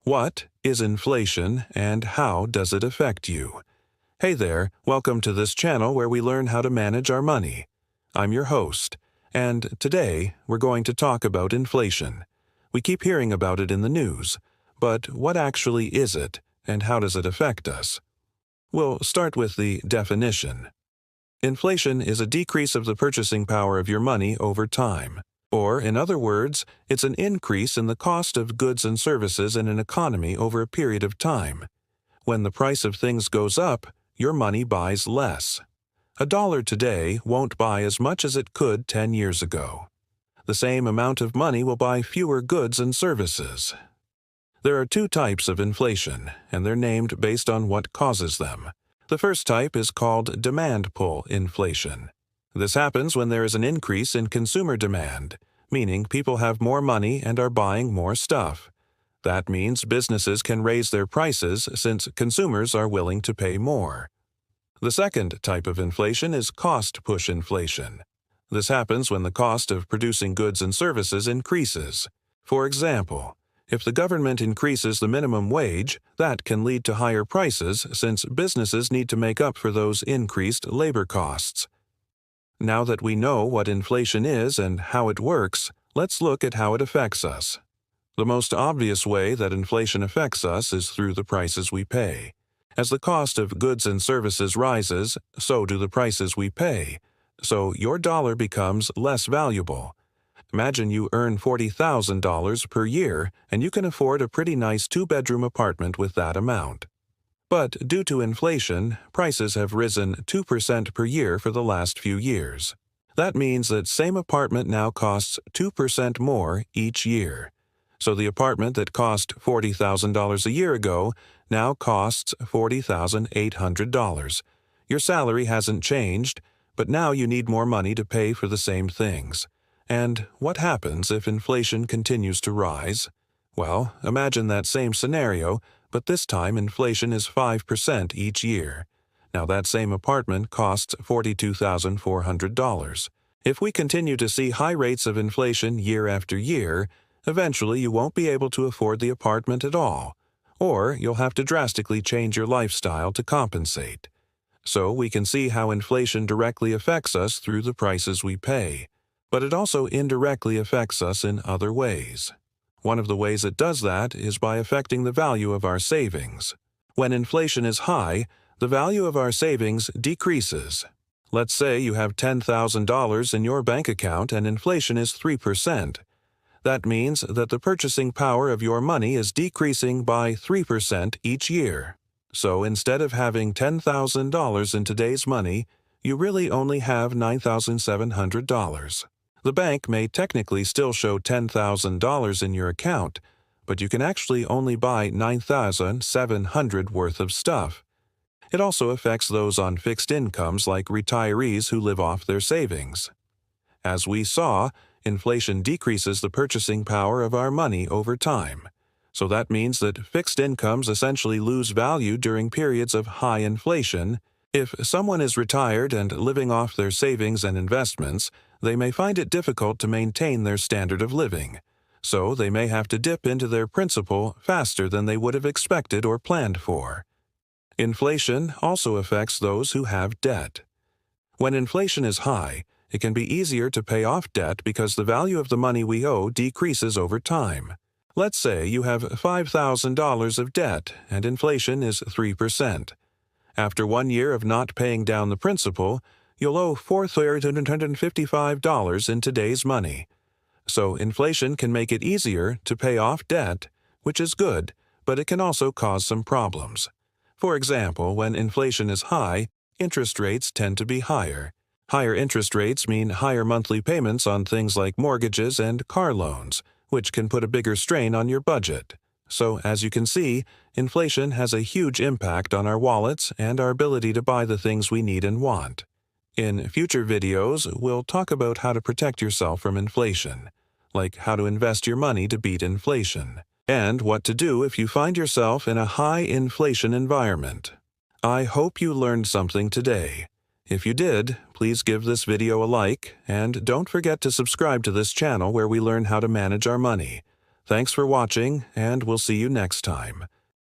What is inflation and how does it affect you? Hey there, welcome to this channel where we learn how to manage our money. I'm your host, and today we're going to talk about inflation. We keep hearing about it in the news, but what actually is it and how does it affect us? We'll start with the definition. Inflation is a decrease of the purchasing power of your money over time. Or, in other words, it's an increase in the cost of goods and services in an economy over a period of time. When the price of things goes up, your money buys less. $1 today won't buy as much as it could 10 years ago. The same amount of money will buy fewer goods and services. There are two types of inflation, and they're named based on what causes them. The first type is called demand pull inflation. This happens when there is an increase in consumer demand, meaning people have more money and are buying more stuff. That means businesses can raise their prices since consumers are willing to pay more. The second type of inflation is cost push inflation. This happens when the cost of producing goods and services increases. For example, if the government increases the minimum wage, that can lead to higher prices since businesses need to make up for those increased labor costs. Now that we know what inflation is and how it works, let's look at how it affects us. The most obvious way that inflation affects us is through the prices we pay. As the cost of goods and services rises, so do the prices we pay. So your dollar becomes less valuable. Imagine you earn $40,000 per year and you can afford a pretty nice two-bedroom apartment with that amount. But due to inflation, prices have risen 2% per year for the last few years. That means that same apartment now costs 2% more each year. So the apartment that cost $40,000 a year ago now costs $40,800. Your salary hasn't changed, but now you need more money to pay for the same things. And what happens if inflation continues to rise? Well, imagine that same scenario, but this time inflation is 5% each year. Now that same apartment costs $42,400. If we continue to see high rates of inflation year after year, eventually you won't be able to afford the apartment at all, or you'll have to drastically change your lifestyle to compensate. So we can see how inflation directly affects us through the prices we pay, but it also indirectly affects us in other ways. One of the ways it does that is by affecting the value of our savings. When inflation is high, the value of our savings decreases. Let's say you have $10,000 in your bank account and inflation is 3%. That means that the purchasing power of your money is decreasing by 3% each year. So instead of having $10,000 in today's money, you really only have $9,700. The bank may technically still show $10,000 in your account, but you can actually only buy $9,700 worth of stuff. It also affects those on fixed incomes like retirees who live off their savings. As we saw, inflation decreases the purchasing power of our money over time. So that means that fixed incomes essentially lose value during periods of high inflation. If someone is retired and living off their savings and investments, they may find it difficult to maintain their standard of living, so they may have to dip into their principal faster than they would have expected or planned for. Inflation also affects those who have debt. When inflation is high, it can be easier to pay off debt because the value of the money we owe decreases over time. Let's say you have $5,000 of debt and inflation is 3%. After 1 year of not paying down the principal, you'll owe $4,355 in today's money. So inflation can make it easier to pay off debt, which is good, but it can also cause some problems. For example, when inflation is high, interest rates tend to be higher. Higher interest rates mean higher monthly payments on things like mortgages and car loans, which can put a bigger strain on your budget. So, as you can see, inflation has a huge impact on our wallets and our ability to buy the things we need and want. In future videos, we'll talk about how to protect yourself from inflation, like how to invest your money to beat inflation, and what to do if you find yourself in a high inflation environment. I hope you learned something today. If you did, please give this video a like, and don't forget to subscribe to this channel where we learn how to manage our money. Thanks for watching, and we'll see you next time.